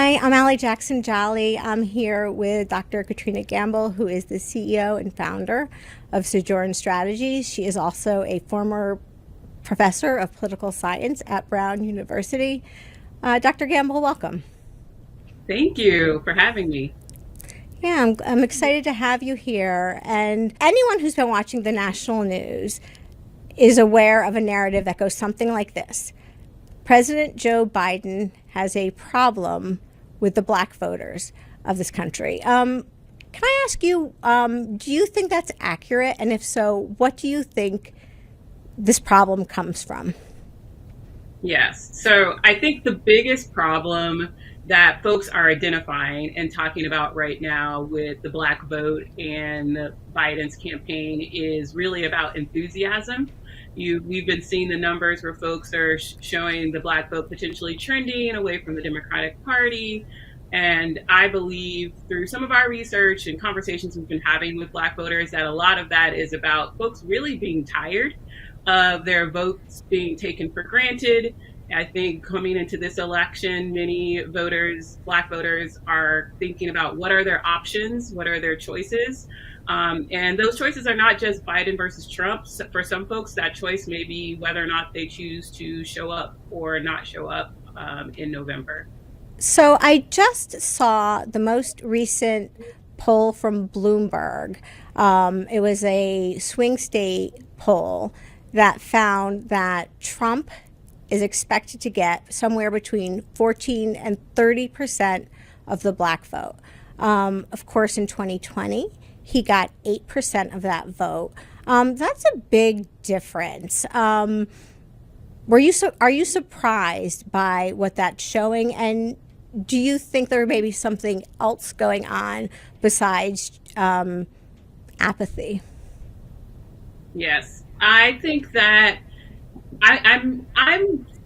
Hi, I'm Ali Jackson-Jolley. I'm here with Dr. Katrina Gamble, who is the CEO and founder of Sojourn Strategies. She is also a former professor of political science at Brown University. Dr. Gamble, welcome. Thank you for having me. Yeah, I'm excited to have you here. And anyone who's been watching the national news is aware of a narrative that goes something like this. President Joe Biden has a problem with the black voters of this country. Can I ask you, do you think that's accurate? And if so, what do you think this problem comes from? Yes. So I think the biggest problem that folks are identifying and talking about right now with the black vote and Biden's campaign is really about enthusiasm. We've been seeing the numbers where folks are showing the black vote potentially trending away from the Democratic Party. And I believe through some of our research and conversations we've been having with black voters that a lot of that is about folks really being tired of their votes being taken for granted. I think coming into this election, many voters, black voters, are thinking about what are their options, what are their choices. And those choices are not just Biden versus Trump. So for some folks, that choice may be whether or not they choose to show up or not show up in November. So I just saw the most recent poll from Bloomberg. It was a swing state poll that found that Trump is expected to get somewhere between 14 and 30% of the black vote. Of course, in 2020, he got 8% of that vote. That's a big difference. Are you surprised by what that's showing? And do you think there may be something else going on besides apathy? Yes, I think that I'm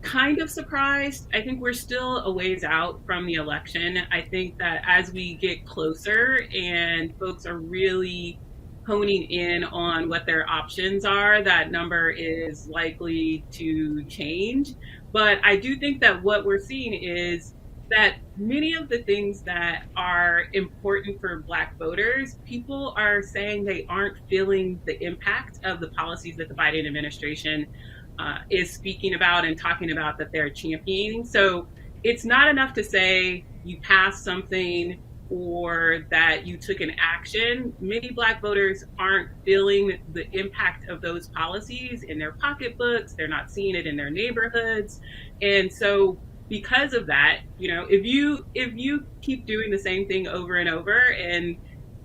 kind of surprised. I think we're still a ways out from the election. I think that as we get closer and folks are really honing in on what their options are, that number is likely to change. But I do think that what we're seeing is that many of the things that are important for black voters, people are saying they aren't feeling the impact of the policies that the Biden administration is speaking about and talking about that they're championing. So it's not enough to say you passed something or that you took an action. Many black voters aren't feeling the impact of those policies in their pocketbooks. They're not seeing it in their neighborhoods. And so because of that, if you keep doing the same thing over and over and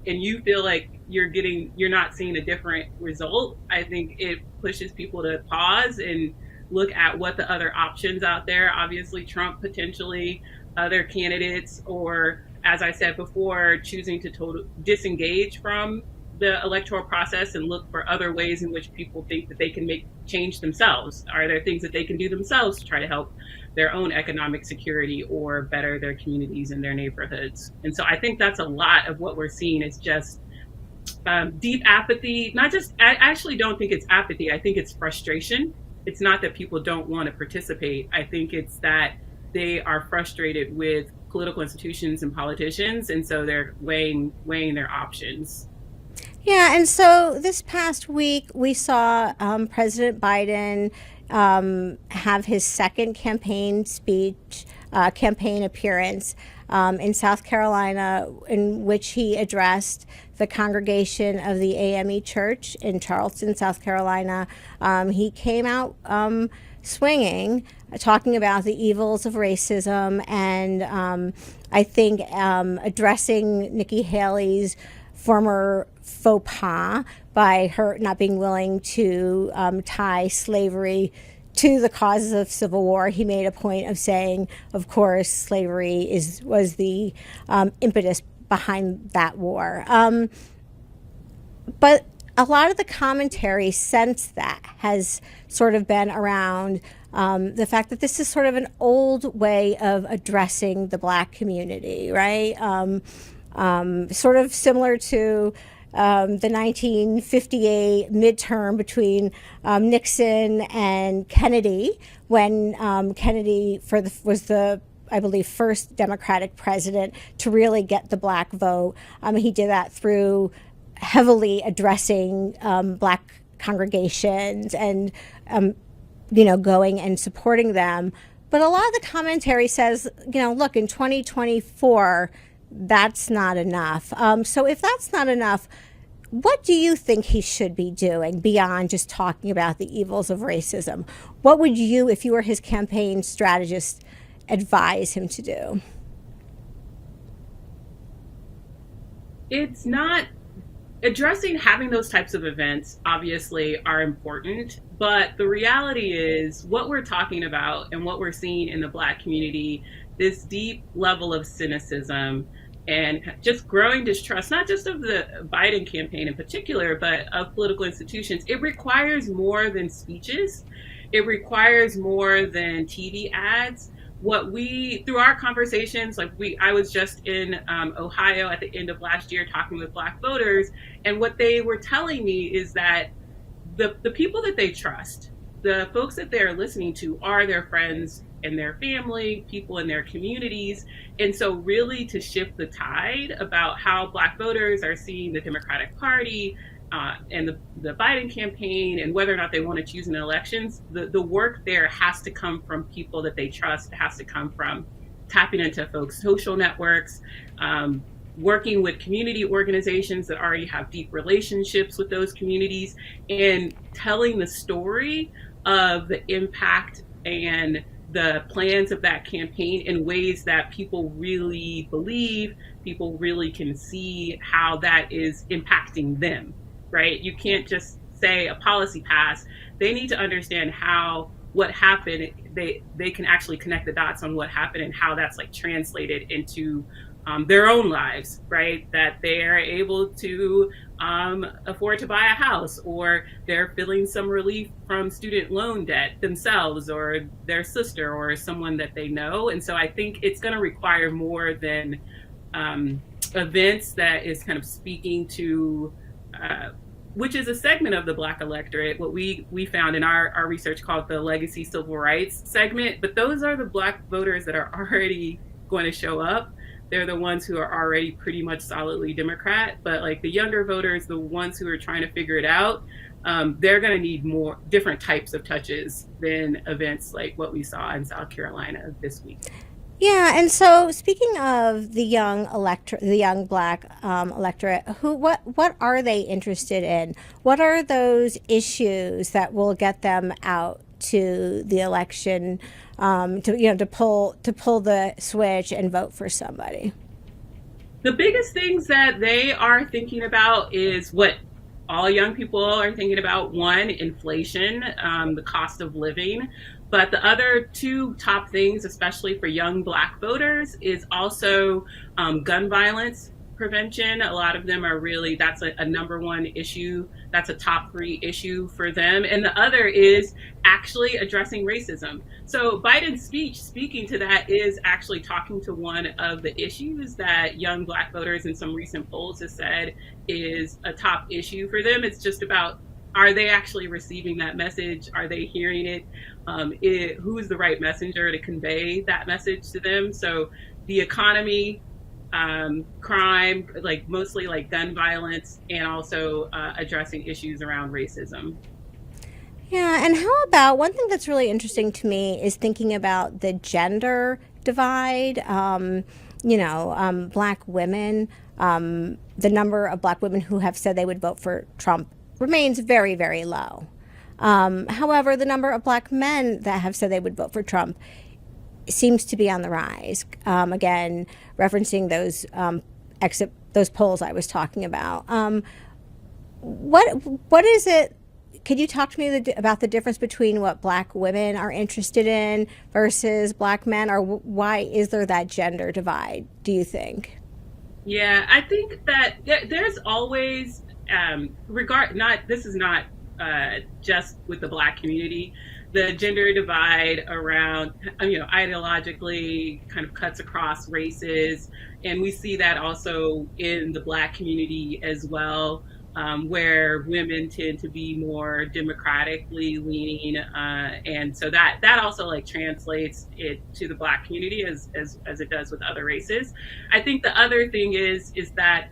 you feel like you're not seeing a different result, I think it pushes people to pause and look at what the other options out there. Obviously, Trump, potentially other candidates, or as I said before, choosing to disengage from the electoral process and look for other ways in which people think that they can make change themselves. Are there things that they can do themselves to try to help their own economic security or better their communities and their neighborhoods? And so I think that's a lot of what we're seeing is just deep apathy. Not just, I actually don't think it's apathy. I think it's frustration. It's not that people don't want to participate. I think it's that they are frustrated with political institutions and politicians, and so they're weighing their options. Yeah, and so this past week we saw President Biden have his second campaign appearance in South Carolina, in which he addressed the congregation of the AME Church in Charleston, South Carolina. He came out swinging, talking about the evils of racism, and I think addressing Nikki Haley's former faux pas by her not being willing to tie slavery to the causes of civil war. He made a point of saying, of course, slavery was the impetus behind that war. But a lot of the commentary since that has sort of been around the fact that this is sort of an old way of addressing the black community, right? Sort of similar to the 1958 midterm between Nixon and Kennedy, when Kennedy was the I believe, first Democratic president to really get the black vote. He did that through heavily addressing black congregations and, going and supporting them. But a lot of the commentary says, look, in 2024, that's not enough. So if that's not enough, what do you think he should be doing beyond just talking about the evils of racism? What would you, if you were his campaign strategist, advise him to do? It's not addressing having those types of events obviously are important, but the reality is what we're talking about and what we're seeing in the Black community, this deep level of cynicism and just growing distrust, not just of the Biden campaign in particular, but of political institutions. It requires more than speeches. It requires more than TV ads. Through our conversations, I was just in Ohio at the end of last year talking with Black voters, and what they were telling me is that the people that they trust, the folks that they're listening to, are their friends and their family, people in their communities. And so really to shift the tide about how Black voters are seeing the Democratic Party and the Biden campaign and whether or not they want to choose in elections, the work there has to come from people that they trust. It has to come from tapping into folks' social networks, working with community organizations that already have deep relationships with those communities, and telling the story of the impact and the plans of that campaign in ways that people really believe, people really can see how that is impacting them, right? You can't just say a policy pass. They need to understand what happened. They can actually connect the dots on what happened and how that's translated into their own lives, right? That they are able to afford to buy a house, or they're feeling some relief from student loan debt themselves, or their sister, or someone that they know. And so I think it's going to require more than events that is kind of speaking to, which is a segment of the Black electorate, what we found in our research called the legacy civil rights segment. But those are the Black voters that are already going to show up. They're the ones who are already pretty much solidly Democrat, but the younger voters, the ones who are trying to figure it out, they're going to need more different types of touches than events like what we saw in South Carolina this week. Yeah, and so speaking of the young Black electorate, what are they interested in? What are those issues that will get them out to the election, to pull the switch and vote for somebody? The biggest things that they are thinking about is what all young people are thinking about. One, inflation, the cost of living. But the other two top things, especially for young Black voters, is also gun violence prevention. A lot of them are that's a number one issue. That's a top 3 issue for them. And the other is actually addressing racism. So Biden's speech speaking to that is actually talking to one of the issues that young Black voters in some recent polls have said is a top issue for them. It's just about, are they actually receiving that message? Are they hearing it? Who's the right messenger to convey that message to them? So the economy, crime, mostly gun violence, and also addressing issues around racism. Yeah, and how about one thing that's really interesting to me is thinking about the gender divide. Black women, the number of Black women who have said they would vote for Trump remains very, very low. However, the number of Black men that have said they would vote for Trump seems to be on the rise. Again, referencing those polls I was talking about. What is it? Could you talk to me about the difference between what Black women are interested in versus Black men, or why is there that gender divide, do you think? Yeah, I think that there's always this is not just with the Black community. The gender divide around, ideologically kind of cuts across races. And we see that also in the Black community as well. where women tend to be more democratically leaning, and so that also like translates it to the Black community as it does with other races. I think the other thing is that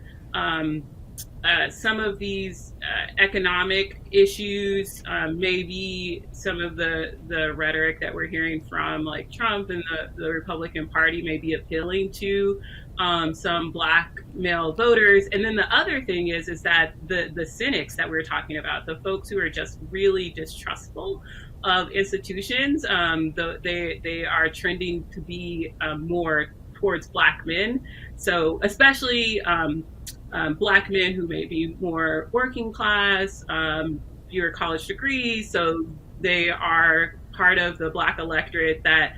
some of these economic issues, maybe some of the rhetoric that we're hearing from like Trump and the Republican Party may be appealing to some Black male voters. And then the other thing is that the cynics that we're talking about, the folks who are just really distrustful of institutions, they are trending to be more towards Black men. So especially Black men who may be more working class, fewer college degrees. So they are part of the Black electorate that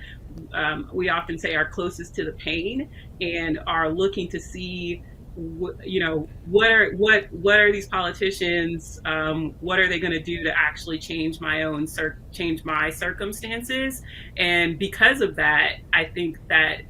we often say are closest to the pain and are looking to see, what are these politicians? What are they going to do to actually change change my circumstances? And because of that, I think that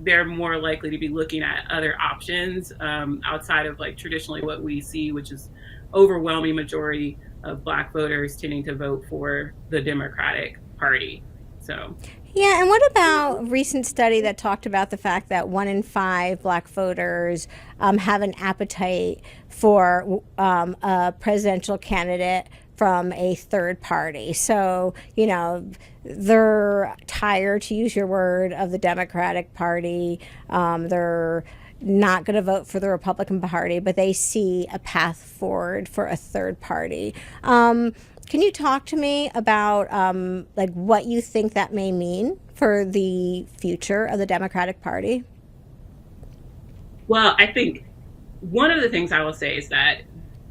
they're more likely to be looking at other options outside of like traditionally what we see, which is overwhelming majority of Black voters tending to vote for the Democratic Party. So yeah, and what about a recent study that talked about the fact that 1 in 5 Black voters have an appetite for a presidential candidate from a third party? So, they're tired, to use your word, of the Democratic Party. They're not going to vote for the Republican Party, but they see a path forward for a third party. Can you talk to me about like what you think that may mean for the future of the Democratic Party? well, I think one of the things I will say is that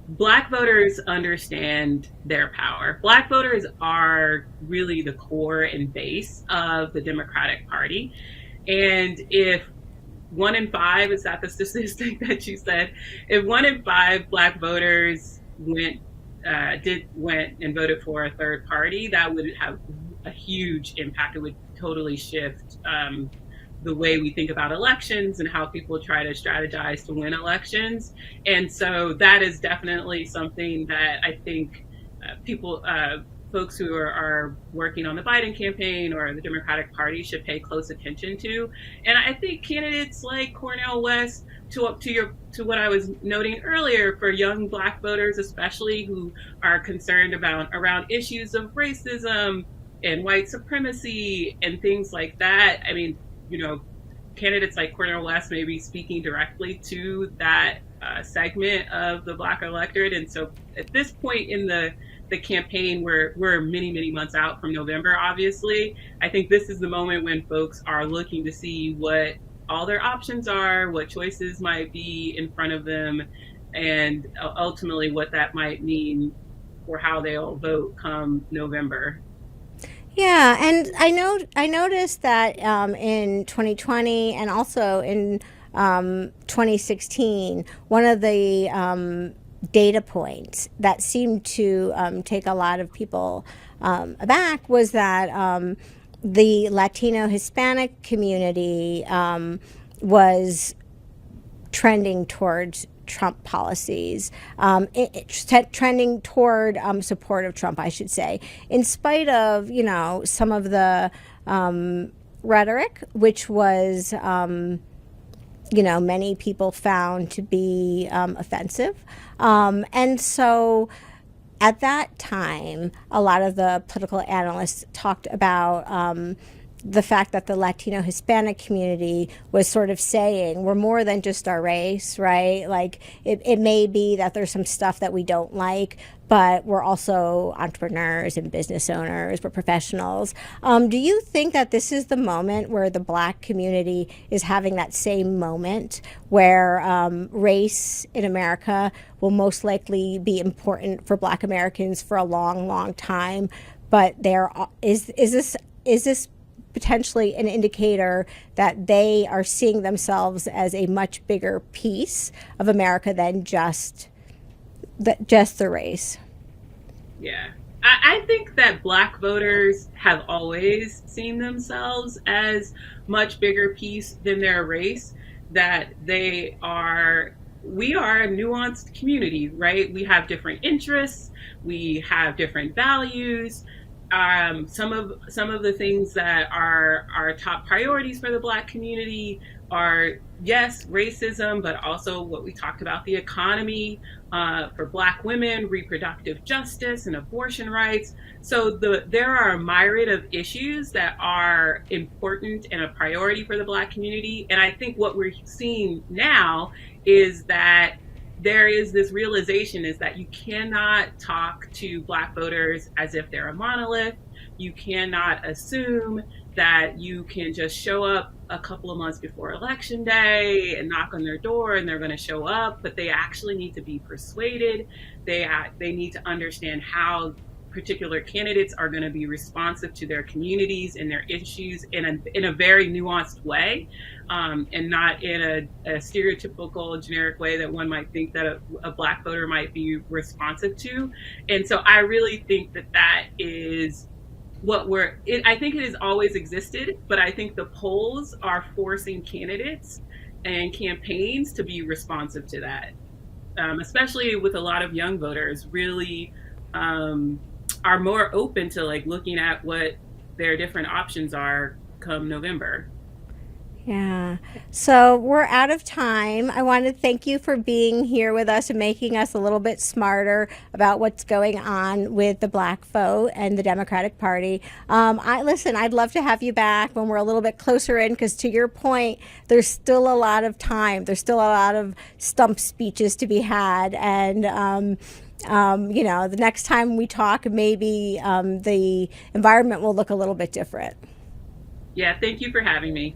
Black voters understand their power. Black voters are really the core and base of the Democratic Party. And if 1 in 5, is that the statistic that you said? If 1 in 5 Black voters went and voted for a third party, that would have a huge impact. It would totally shift the way we think about elections and how people try to strategize to win elections. And so that is definitely something that I think folks who are working on the Biden campaign or the Democratic Party should pay close attention to. And I think candidates like Cornel West, to what I was noting earlier, for young Black voters, especially who are concerned around issues of racism and white supremacy and things like that. I mean, candidates like Cornel West may be speaking directly to that segment of the Black electorate. And so at this point in the campaign, we're many, many months out from November, obviously, I think this is the moment when folks are looking to see what all their options are, what choices might be in front of them, and ultimately what that might mean for how they'll vote come November. Yeah, and I noticed that in 2020 and also in 2016, one of the data points that seemed to take a lot of people aback was that the Latino Hispanic community was trending towards Trump policies, trending toward support of Trump, I should say, in spite of, some of the rhetoric, which was, many people found to be offensive. And so at that time, a lot of the political analysts talked about the fact that the Latino Hispanic community was sort of saying, we're more than just our race, right? Like it may be that there's some stuff that we don't like, but we're also entrepreneurs and business owners, we're professionals. Do you think that this is the moment where the Black community is having that same moment where race in America will most likely be important for Black Americans for a long, long time, but is this potentially an indicator that they are seeing themselves as a much bigger piece of America than just the race? Yeah. I think that Black voters have always seen themselves as much bigger piece than their race, that they are we are a nuanced community, right? We have different interests, we have different values. Some of the things that are our top priorities for the Black community are, yes, racism, but also what we talked about, the economy, for Black women, reproductive justice and abortion rights. So there are a myriad of issues that are important and a priority for the Black community. And I think what we're seeing now is that there is this realization is that you cannot talk to Black voters as if they're a monolith. You cannot assume that you can just show up a couple of months before election day and knock on their door and they're going to show up, but they actually need to be persuaded. They need to understand how particular candidates are going to be responsive to their communities and their issues in a very nuanced way, and not in a stereotypical generic way that one might think that a Black voter might be responsive to. And so I really think that is what I think it has always existed, but I think the polls are forcing candidates and campaigns to be responsive to that, especially with a lot of young voters really are more open to like looking at what their different options are come November. Yeah. So we're out of time. I want to thank you for being here with us and making us a little bit smarter about what's going on with the Black vote and the Democratic Party. I'd love to have you back when we're a little bit closer in, because to your point, there's still a lot of time. There's still a lot of stump speeches to be had. And, the next time we talk, maybe the environment will look a little bit different. Yeah, thank you for having me.